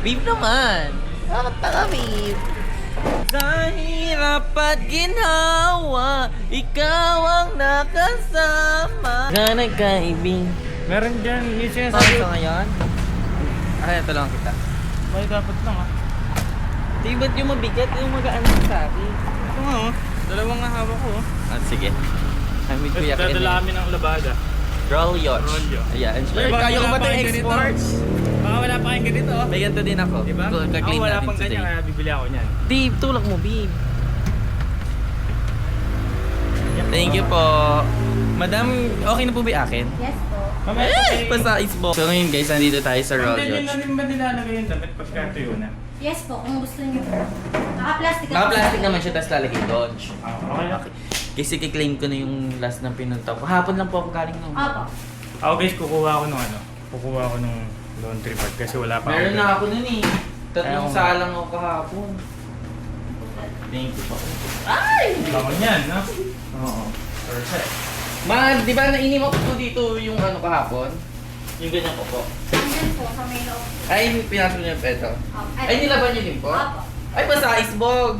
Babe naman. Kakanta ka, babe. Sa hirap at ginhawa, ikaw ang nakasama. Nga nagkaibing. Meron dyan, yung Sa sinasabi. ngayon? Ay, ito lang kita. May dapat lang ah. Di ba't yung mabigat yung magaan ng sabi? Ito nga oh. Dalawang nga hawak ko oh. Ah, sige. Kami Tapos kuya dadala kami ng labada. Roll yacht. Rolyo. Ayan. Ay, baka Kaya ko wala ba pa ito kayong ganito? exports? Baka wala pa kayong ganito oh. May ganito din ako. Diba? Kag-claim Wala natin pang today. ganyan kaya bibili ako niyan. Dave, tulak mo, babe. Thank you po. Madam, okay na po ba yung akin? Yes po. Mamaya Basta isbo. So ngayon guys, nandito tayo sa Roll Hindi Yacht. na rin ba nilalagay yung damit pagka tuyo na? Yes po, kung gusto niyo. Naka-plastic. Naka-plastic naman siya, tapos lalagay doon. Okay okay. Kasi kiklaim ko na yung last na pinunta ko. Hapon lang po ako galing nung... Opo. Ako guys, kukuha ko nung ano. Kukuha ko nung laundry bag kasi wala pa Meron ako. na ako nun eh. Tatlong Ayaw. salang ako kahapon. Thank you po. Bango niyan, no? Oo. Perfect. Di ba nainimok ko dito yung ano kahapon? Yung ganyan ko po. Andyan po sa may loob. Ay, pinasok niyo pa ito. Ay, nilaban niyo din po? Opo. Ay, basta icebog.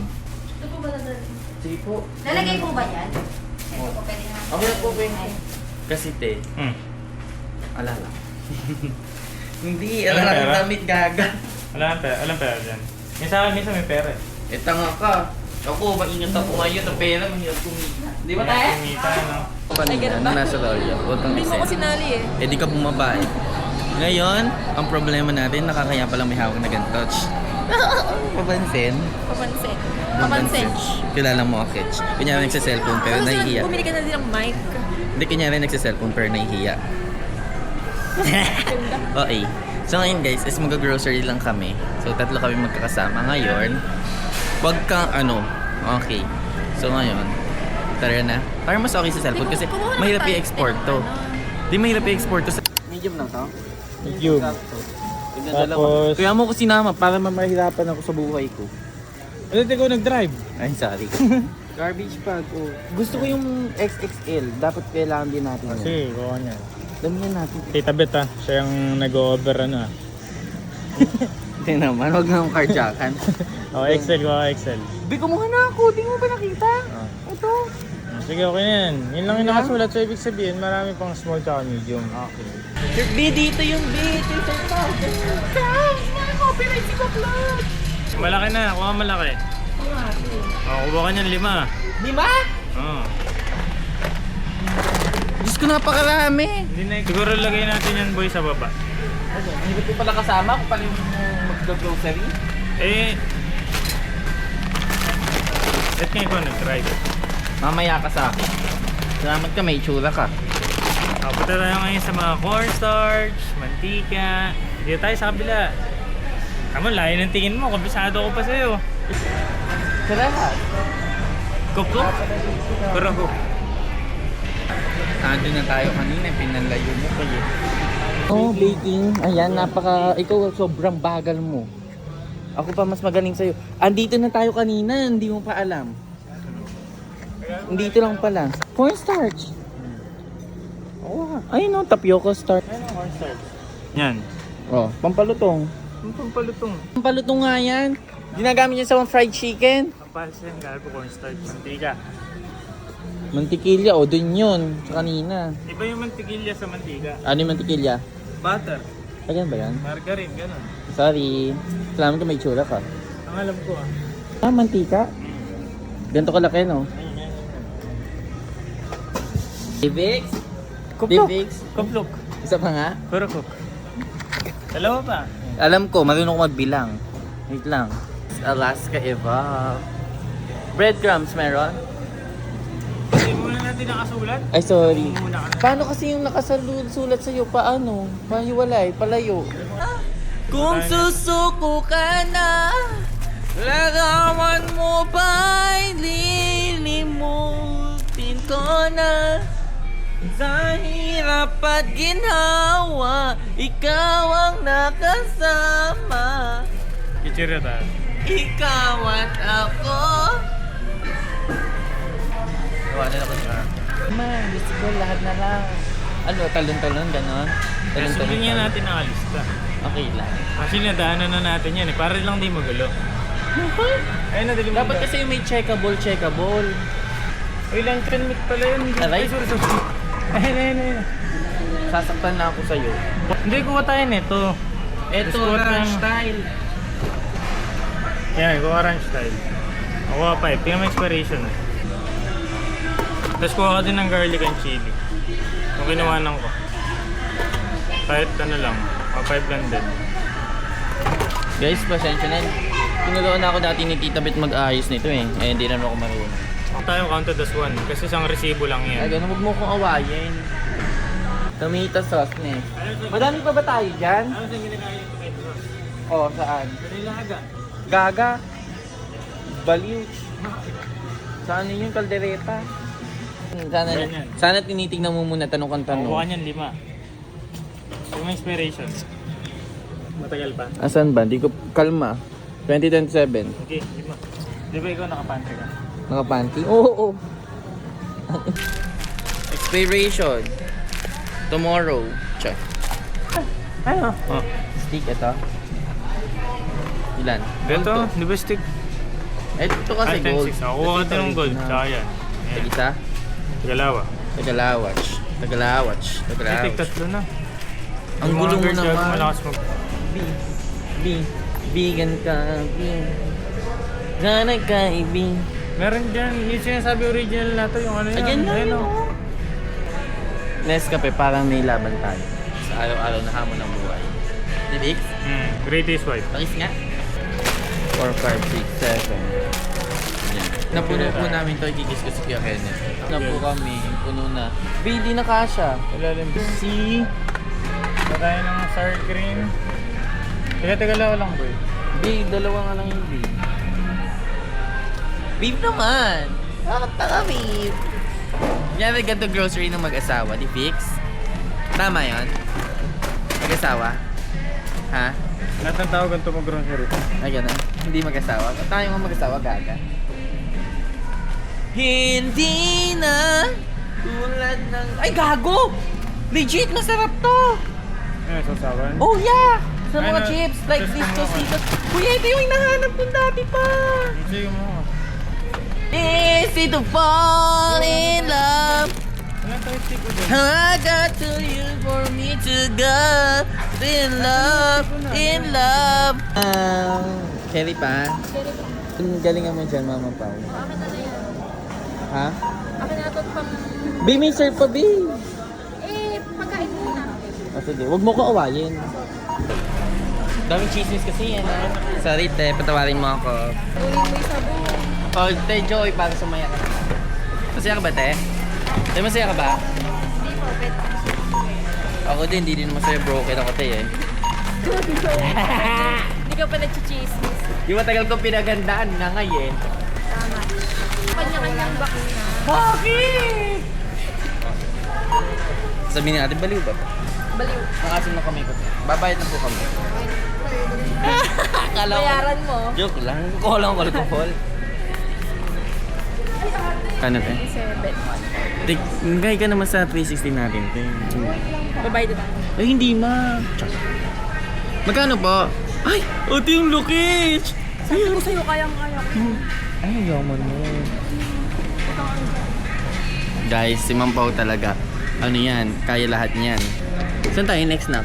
Ito po ba dadalhin? Sige po. Lalagay po ba yan? Ito po pwede naman. Okay na po, pwede. Kasi te, alala. Hindi, Alam alala pera? ng damit gaga. Alam pera dyan. Yung sa akin, minsan may pera eh. Eh, tanga ka. Ako, maingat ako ngayon. Ang pera, mahirap kumita. Di ba tayo? Kumita, no? Kanina, nasa Rolia. Huwag kang Hindi mo ko isend. sinali eh. Eh, di ka bumaba eh. Ngayon, ang problema natin, nakakaya palang may hawak na gantouch. Papansin? Papansin. Papansin. Kilala mo ako, Ketch. Kunyari nagsa-cellphone pero Gusto mo, nahihiya. bumili ka na din ng mic. Hindi, kunyari nagsa-cellphone pero nahihiya. Okay. So ngayon guys, is mag-grocery lang kami. So tatlo kami magkakasama ngayon. Wag kang ano. Okay. So ngayon, tara na. Para mas okay sa cellphone kasi Kumuha naman mahirap tayo. i-export to. Di mahirap i-export to sa... Medium lang to? Medium. Tapos- Kaya mo ko sinama para mamahirapan ako sa buhay ko. Ano ikaw nag-drive? Ay, sorry. Garbage bag. Oh. Gusto ko yung XXL. Dapat kailangan din natin yun. Kasi, kuha niya. Damihan natin. Tita Bet ah, siya yung nag-over ano ah. Hindi naman, huwag na akong carjackan. Oh, Excel ko, Excel. Bi, kumuha na ako. Di mo ba nakita? Oh. Ito. Sige, okay na yan. Yun lang yung nakasulat. So, ibig sabihin, marami pang small tsaka medium. Okay. Sir B, dito yung B. Ito yung sir pa. Copyright si Kaplan. Malaki na, kuha malaki. Oh, kuha ka niyan 5. 5? Oh. Diyos ko, napakarami. Hindi na, siguro lagay natin yan boy sa baba. Ano, hindi ko pala kasama kung pala yung mag-grocery. Eh, let nga ikaw nag-drive. Mamaya ka sa akin. Salamat ka, may itsura ka. Punta tayo ngayon sa mga cornstarch, mantika. Dito tayo sa kabila. Tama, layo ng tingin mo. Kabisado ko pa sa'yo. Sa lahat. Kuko? Pero ko. Nandun na tayo kanina, pinalayo mo pa yun. Oh, baking. Ayan, ikaw sobrang bagal mo. Ako pa mas magaling sa'yo. Andito na tayo kanina, hindi mo pa alam. Dito lang pala. Cornstarch. Oh, ayun no, tapioca starch. Ano ang cornstarch? Yan. Oh, pampalutong. Ang pampalutong. Pampalutong nga yan. Ginagamit niya sa mga fried chicken. Ang palsa yung gago cornstarch. Mantika. Mantikilya, o dun yun. Sa kanina. Iba yung mantikilya sa mantika. Ano yung mantikilya? Butter. Ayan ba yan? Margarine, ganun. Sorry. Salamat ka may tsura ka. Ang alam ko ah. Ah, mantika? Ganito kalaki, no? Divix? Kuplok. Divix? Kuplok. Isa pa nga? Pero cook. Dalawa pa. Alam ko, marunong ko magbilang. Wait lang. Alaska Eva. Breadcrumbs meron? Hindi muna natin nakasulat. Ay, sorry. Muna ka na. Paano kasi yung nakasalulat sa'yo? Paano? Pahiwalay, palayo. Kung susuko ka na, larawan mo ba'y lilimutin ko na? Sa hirap at ginhawa, ikaw ang nakasama. Kichirya tayo. Ikaw at ako. Tawanan ako siya. Man, gusto ko lahat na lang. Ano, talon-talon, gano'n? Kaya Talon-talon. sabihin natin ang alista. Okay lang. Actually, nadaanan na natin yan eh. Para lang di magulo. Ayun na, dali mo. Dapat kasi yung may checkable. Uy, lang trend pala yun. Aray. Ay, sorry. Ayun. Sasaktan na ako sa'yo. Hindi, kuha tayo nito. Eto, Squat orange lang. style. Yan, kuha orange style. Kuha 5. Tingnan mo expiration. Tapos kuha ka din ng garlic and chili. Yung kinuhanan ko. Kahit ano lang. Mga 5 lang din. Guys, pasensya na. Tinuruan na ako dati ni Tita Bet mag-ayos nito eh. Eh, hindi naman ako marunong. Tayo counted as 1. Kasi isang resibo lang Ay, yan. ganun, huwag mo kong awayin. Tomato sauce na eh. Madami pa ba tayo dyan? Ano sa ginagawa yung tomato sauce? Oo, saan? Kanilaga. Gaga. Baliw. Saan yun yung kaldereta? Ganyan. Sana tinitignan mo muna tanong kang tanong. Kuha niyan 5. Yung expiration. Matagal pa. Asan ba? Di ko kalma. 2027. Okay, 5. Di ba ikaw nakapante ka? Nakapanty? Oo. Expiration. Tomorrow. Check. Ano? Oh. Stick ito. Ilan? Dito, Ito. di ba stick? Ito kasi Ay, gold. 10-6. Kuha ka din ng gold. Tsaka yan. Ayan. Isa. Tagalawa. Tagalawach. Ay, tig-tatlo na. Ang gulo mo naman. Malakas mag... Bigan ka. Ganag ka, ibig. Meron dyan. Yung sinasabi original na to. Yung ano yan. Ayan na Ayun, yun. oh. Nescafe, parang may laban tayo. Sa araw-araw na hamon ng buhay. Di Bix? Greatest wife. Pakis nga. 4, 5, 6, 7. Yan. Napuno po namin to, ikikis ko si Kuya Kenneth. Na po kami, puno na. B, di na kasha. Ilalim. C. Patayin ng sour cream. Taga-tagalawa lang, boy. B, dalawa nga lang yung B. Beef naman! Bakit taka beef? Yan, ganito grocery ng mag-asawa, di Fix? Tama yon? Mag-asawa? Ha? Lahat ng tao ganito mag-grocery. Ay, gano'n. Hindi mag-asawa. Tayo nga mag-asawa, gaga. Hindi na tulad ng... Ay, gago! Legit, masarap to! Ano, sasawan? Oh, yeah! Sa mga Ano, chips, like just this, ano, Tositos. Kuya, ito yung hinahanap ko dati pa! Sige mo. Easy to fall in love. Wala tayo stick ko dyan. I got to you for me to go in love, in love. Cherry pa? Ang galingan mo dyan, Mama Pao. Akin na na yan. Ha? Akin na ito pang... B, may serve pa, B. Pagkain muna. Sige, huwag mo ko awayin. Daming chismis kasi yan, ha? Sorry, te, patawarin mo ako. Uling mo yung sabon. Oh, te, Joy, para sumaya ka. Masaya ka ba, te? Te, masaya ka ba? Hindi po, pet. Ako din, hindi din masaya, broken ako, te, eh. Hindi ka pa nag-chismis. Yung matagal ko pinagandaan nga ngayon. Tama. Kanya-kanyang bakuna. Bakit? Sabihin natin, baliw ba? Baliw. Makasim na kami ko. Babayad na po kami. Akala ko. Bayaran mo. Joke lang. Kuha lang ako alcohol. Ano, te? 7. Tingay ka naman sa 360 natin, te. Babayad na tayo. Ay, hindi ma. Magkano po? Ay, ito yung luggage! Sabi ko sa'yo, kayang-kaya ko. Ay, yaman mo. Guys, si Ma'am Pao talaga. Ano yan? Kaya lahat niyan. Saan tayo next na?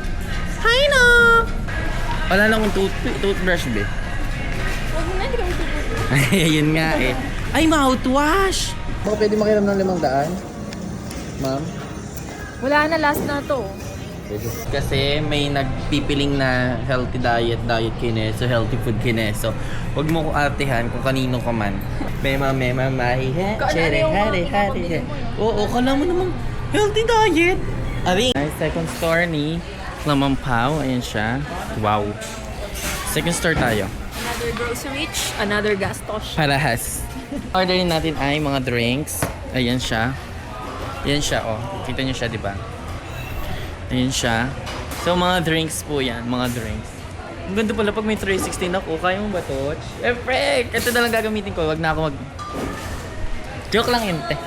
Hi na! Wala lang akong toothbrush, be. Huwag mo na, hindi kami tutuloy. Ay, ayun nga eh. Ay, mouthwash! Baka pwede makiram ng 500? Ma'am? Wala na, last na to. Kasi may nagpipiling na healthy diet kineso, healthy food kineso. Huwag mo ko artehan kung kanino ka man. Mema, mahihe, chere, hare, hare. Oo, kala mo naman healthy diet. Aring. Second store ni Ma'am Pao. Ayan siya. Wow. Second store tayo. Another grocery, another gastos. Parahas. Orderin natin ay mga drinks. Ayan siya. Ayan siya, oh. Kita niyo siya, di ba? Ayan siya. So, mga drinks po yan. Mga drinks. Ang ganda pala pag may 316 ako. Kaya mo ba to? Eh, frek! Ito na lang gagamitin ko. Wag na ako mag... Joke lang yun, te.